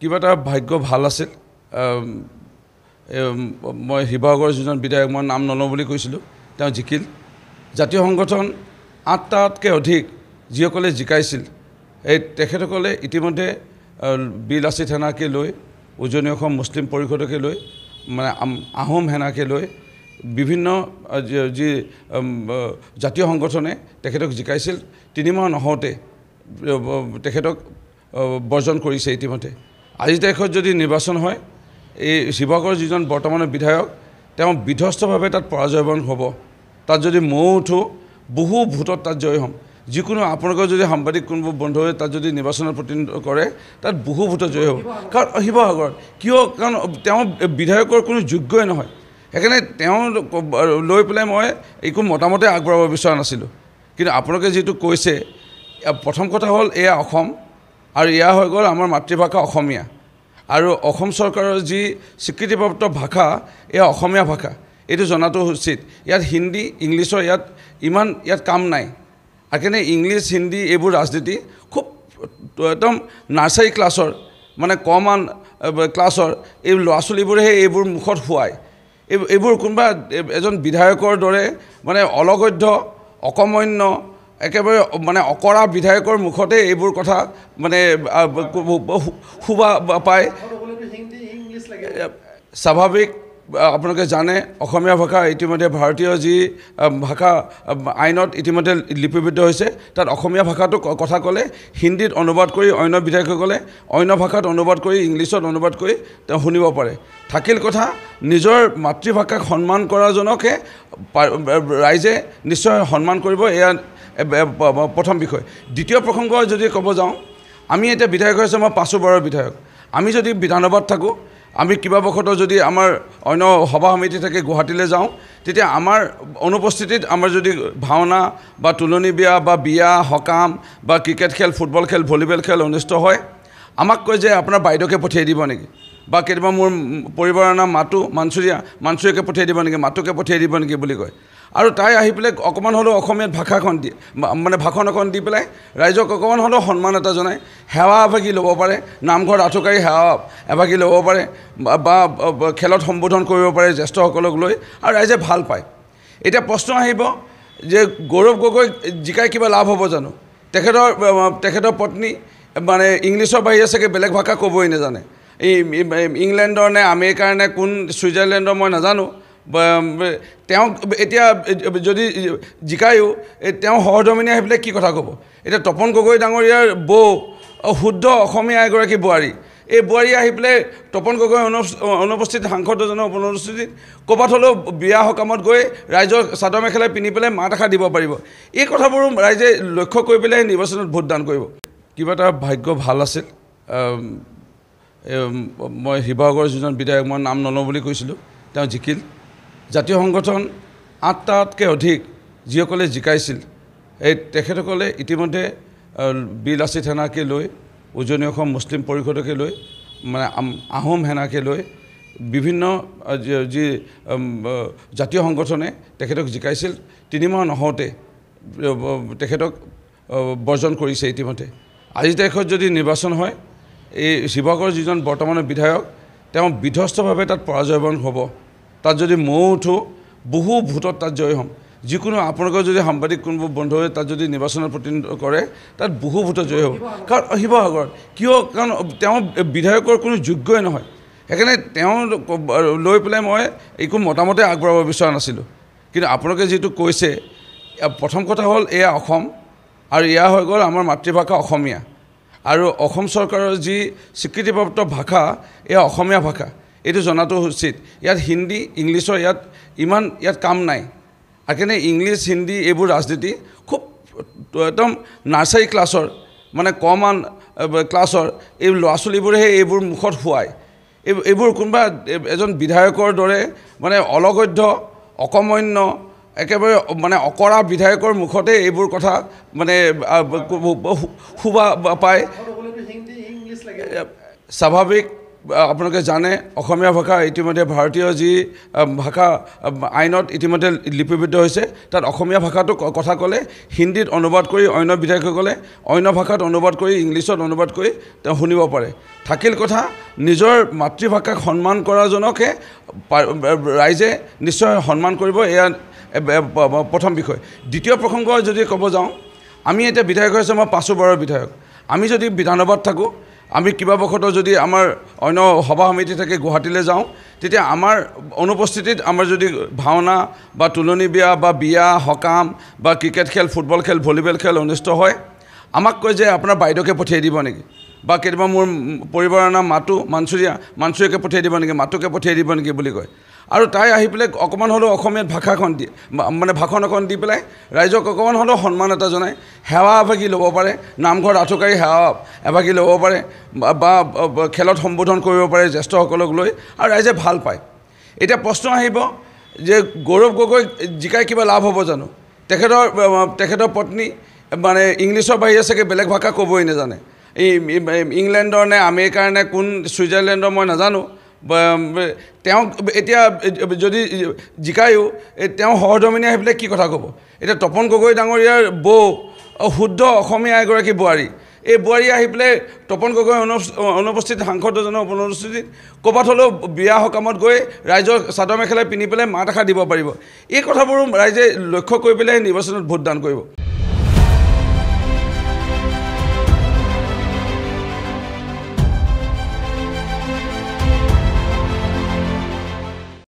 কিবা এটা ভাগ্য ভাল আছিল মই শিৱসাগৰ যিজন বিধায়ক মই নাম নলওঁ বুলি কৈছিলোঁ তেওঁ জিকিল জাতীয় সংগঠন ৮টাতকৈ অধিক যিসকলে জিকাইছিল এই তেখেতসকলে ইতিমধ্যে বিলাসী সেনাকে লৈ উজনি অসম মুছলিম পৰিষদকে লৈ মানে আহোম সেনাকে লৈ বিভিন্ন যি জাতীয় সংগঠনে তেখেতক জিকাইছিল ৩ মাহ নহওঁতে তেখেতক বৰ্জন কৰিছে ইতিমধ্যে আজি তাৰিখত যদি নিৰ্বাচন হয় এই শিৱসাগৰ যিজন বৰ্তমানৰ বিধায়ক তেওঁ বিধ্বস্তভাৱে তাত পৰাজয়বৰণ হ'ব তাত যদি মৌ উঠো বহু ভোটত তাত জয় হ'ম যিকোনো আপোনালোকৰ যদি সাংবাদিক কোনোবা বন্ধুৱে তাত যদি নিৰ্বাচনৰ প্ৰতিনিধিত্ব কৰে তাত বহু ভোটত জয় হ'ব কাৰণ শিৱসাগৰত কিয় কাৰণ তেওঁ বিধায়কৰ কোনো যোগ্যই নহয় সেইকাৰণে তেওঁ লৈ পেলাই মই একো মতামতে আগবঢ়াব বিচৰা নাছিলোঁ কিন্তু আপোনালোকে যিটো কৈছে প্ৰথম কথা হ'ল এয়া অসম আৰু এয়া হৈ গ'ল আমাৰ মাতৃভাষা অসমীয়া আৰু অসম চৰকাৰৰ যি স্বীকৃতিপ্ৰাপ্ত ভাষা এয়া অসমীয়া ভাষা এইটো জনাটো উচিত ইয়াত হিন্দী ইংলিছৰ ইয়াত কাম নাই সেইকাৰণে ইংলিছ হিন্দী এইবোৰ ৰাজনীতি খুব একদম নাৰ্চাৰী ক্লাছৰ মানে কমন ক্লাছৰ এই ল'ৰা ছোৱালীবোৰেহে এইবোৰ মুখত শুৱায় এইবোৰ কোনোবা এজন বিধায়কৰ দৰে মানে অলগধ্য অকমন্য একেবাৰে মানে অকৰা বিধায়কৰ মুখতে এইবোৰ কথা মানে শুবা পায় স্বাভাৱিক আপোনালোকে জানে অসমীয়া ভাষা ইতিমধ্যে ভাৰতীয় যি ভাষা আইনত ইতিমধ্যে লিপিবদ্ধ হৈছে তাত অসমীয়া ভাষাটো কথা ক'লে হিন্দীত অনুবাদ কৰি অন্য বিধায়কসকলে অন্য ভাষাত অনুবাদ কৰি ইংলিছত অনুবাদ কৰি তেওঁ শুনিব পাৰে থাকিল কথা নিজৰ মাতৃভাষাক সন্মান কৰাজনকহে ৰাইজে নিশ্চয় সন্মান কৰিব এয়া প্ৰথম বিষয় দ্বিতীয় প্ৰসংগ যদি ক'ব যাওঁ আমি এতিয়া বিধায়ক হৈছে মই 5 বাৰৰ বিধায়ক আমি যদি বিধানসভাত থাকোঁ আমি কিবা বশতঃ যদি আমাৰ অন্য সভা সমিতি থাকে গুৱাহাটীলৈ যাওঁ তেতিয়া আমাৰ অনুপস্থিতিত আমাৰ যদি ভাওনা বা তুলনি বিয়া বা বিয়া সকাম বা ক্ৰিকেট খেল ফুটবল খেল ভলীবল খেল অনুষ্ঠিত হয় আমাক কয় যে আপোনাৰ বাইদেউকে পঠিয়াই দিব নেকি বা কেতিয়াবা মোৰ পৰিবাৰৰ নাম মাতু মানচুৰীয়াকে পঠিয়াই দিব নেকি মাতুকে পঠিয়াই দিব নেকি বুলি কয় আৰু তাই আহি পেলাই অকণমান হ'লেও অসমীয়াত ভাষাখন দিয়ে মানে ভাষণ এখন দি পেলাই ৰাইজক অকণমান হ'লেও সন্মান এটা জনায় সেৱা এভাগি ল'ব পাৰে নামঘৰত আঁঠুকাৰি সেৱা এভাগি ল'ব পাৰে বা খেলত সম্বোধন কৰিব পাৰে জ্যেষ্ঠসকলক লৈ আৰু ৰাইজে ভাল পায় এতিয়া প্ৰশ্ন আহিব যে গৌৰৱ গগৈ জিকাই কিবা লাভ হ'ব জানো তেখেতৰ পত্নী মানে ইংলিছৰ বাহিৰে চাগে বেলেগ ভাষা ক'বই নাজানে এই ইংলেণ্ডৰ নে আমেৰিকাৰ নে কোন ছুইজাৰলেণ্ডৰ মই নাজানো তেওঁ এতিয়া যদি জিকায়ো তেওঁ সহধৰ্মিনী আহি পেলাই কি কথা ক'ব এতিয়া তপন গগৈ ডাঙৰীয়াৰ বৌ শুদ্ধ অসমীয়া এগৰাকী বোৱাৰী এই বোৱাৰী আহি পেলাই তপন গগৈ অনুপস্থিত সাংসদজনৰ অনুপস্থিতিত ক'ৰবাত হ'লেও বিয়া সকামত গৈ ৰাইজৰ চাদৰ মেখেলা পিন্ধি পেলাই মাত এষাৰ দিব পাৰিব এই কথাবোৰো ৰাইজে লক্ষ্য কৰি পেলাই নিৰ্বাচনত ভোটদান কৰিব কিবা এটা ভাগ্য ভাল আছিল মই শিৱসাগৰ যিজন বিধায়ক মই নাম নলওঁ বুলি কৈছিলোঁ তেওঁ জিকিল জাতীয় সংগঠন ৮টাতকৈ অধিক যিসকলে জিকাইছিল এই তেখেতসকলে ইতিমধ্যে বিলাসী সেনাকে লৈ উজনি অসম মুছলিম পৰিষদকে লৈ মানে আহোম সেনাকে লৈ বিভিন্ন যি জাতীয় সংগঠনে তেখেতক জিকাইছিল 3 মাহ নহওঁতে তেখেতক বৰ্জন কৰিছে ইতিমধ্যে আজি তাৰিখত যদি নিৰ্বাচন হয় এই শিৱসাগৰ যিজন বৰ্তমানৰ বিধায়ক তেওঁ বিধ্বস্তভাৱে তাত পৰাজয়বৰণ হ'ব তাত যদি মৌ উঠো বহু ভোটত তাত জয় হ'ম যিকোনো আপোনালোকৰ যদি সাংবাদিক কোনোবা বন্ধুৱে তাত যদি নিৰ্বাচনৰ প্ৰতিনিধিত্ব কৰে তাত বহু ভোটত জয় হ'ব কাৰণ শিৱসাগৰত কিয় কাৰণ তেওঁ বিধায়কৰ কোনো যোগ্যই নহয় সেইকাৰণে তেওঁ লৈ পেলাই মই একো মতামতে আগবঢ়াব বিচৰা নাছিলোঁ কিন্তু আপোনালোকে যিটো কৈছে প্ৰথম কথা হ'ল এয়া অসম আৰু এয়া হৈ গ'ল আমাৰ মাতৃভাষা অসমীয়া আৰু অসম চৰকাৰৰ যি স্বীকৃতিপ্ৰাপ্ত ভাষা এয়া অসমীয়া ভাষা এইটো জনাটো উচিত ইয়াত হিন্দী ইংলিছৰ ইয়াত কাম নাই সেইকাৰণে ইংলিছ হিন্দী এইবোৰ ৰাজনীতি খুব একদম নাৰ্চাৰী ক্লাছৰ মানে কমন ক্লাছৰ এই ল'ৰা ছোৱালীবোৰেহে এইবোৰ মুখত শুৱায় এইবোৰ কোনোবা এজন বিধায়কৰ দৰে মানে অলগধ্য অকমন্য একেবাৰে মানে অকৰা বিধায়কৰ মুখতে এইবোৰ কথা মানে শুবা পায় স্বাভাৱিক আপোনালোকে জানে অসমীয়া ভাষা ইতিমধ্যে ভাৰতীয় যি ভাষা আইনত ইতিমধ্যে লিপিবদ্ধ হৈছে তাত অসমীয়া ভাষাটো কথা ক'লে হিন্দীত অনুবাদ কৰি অন্য বিধায়কসকলে অন্য ভাষাত অনুবাদ কৰি ইংলিছত অনুবাদ কৰি তেওঁ শুনিব পাৰে থাকিল কথা নিজৰ মাতৃভাষাক সন্মান কৰাজনকে ৰাইজে নিশ্চয় সন্মান কৰিব এয়া প্ৰথম বিষয় দ্বিতীয় প্ৰসংগ যদি ক'ব যাওঁ আমি এতিয়া বিধায়ক হৈছে মই 5 বাৰৰ বিধায়ক আমি যদি বিধানসভাত থাকোঁ আমি কিবা বশতঃ যদি আমাৰ অন্য সভা সমিতি থাকে গুৱাহাটীলৈ যাওঁ তেতিয়া আমাৰ অনুপস্থিতিত আমাৰ যদি ভাওনা বা তুলনি বিয়া বা বিয়া সকাম বা ক্ৰিকেট খেল ফুটবল খেল ভলীবল খেল অনুষ্ঠিত হয় আমাক কয় যে আপোনাৰ বাইদেউকে পঠিয়াই দিব নেকি বা কেতিয়াবা মোৰ পৰিবাৰৰ নাম মাতু মানচুৰীয়াকে পঠিয়াই দিব নেকি মাতুকে পঠিয়াই দিব নেকি বুলি কয় আৰু তাই আহি পেলাই অকণমান হ'লেও অসমীয়াত ভাষাখন দিয়ে মানে ভাষণ এখন দি পেলাই ৰাইজক অকণমান হ'লেও সন্মান এটা জনায় সেৱা এভাগি ল'ব পাৰে নামঘৰত আঁঠুকাৰি সেৱা এভাগি ল'ব পাৰে বা খেলত সম্বোধন কৰিব পাৰে জ্যেষ্ঠসকলক লৈ আৰু ৰাইজে ভাল পায় এতিয়া প্ৰশ্ন আহিব যে গৌৰৱ গগৈ জিকাই কিবা লাভ হ'ব জানো তেখেতৰ পত্নী মানে ইংলিছৰ বাহিৰে চাগে বেলেগ ভাষা ক'বই নাজানে ইংলেণ্ডৰ নে আমেৰিকাৰ নে কোন ছুইজাৰলেণ্ডৰ মই নাজানো তেওঁ এতিয়া যদি জিকায়ো তেওঁ সহধৰ্মিনী আহি পেলাই কি কথা ক'ব এতিয়া তপন গগৈ ডাঙৰীয়াৰ বৌ শুদ্ধ অসমীয়া এগৰাকী বোৱাৰী এই বোৱাৰী আহি পেলাই তপন গগৈ অনুপস্থিত সাংসদজনৰ অনুপস্থিতিত ক'ৰবাত হ'লেও বিয়া সকামত গৈ ৰাইজৰ চাদৰ মেখেলা পিন্ধি পেলাই মাত এষাৰ দিব পাৰিব এই কথাবোৰ ৰাইজে লক্ষ্য কৰি পেলাই নিৰ্বাচনত ভোটদান কৰিব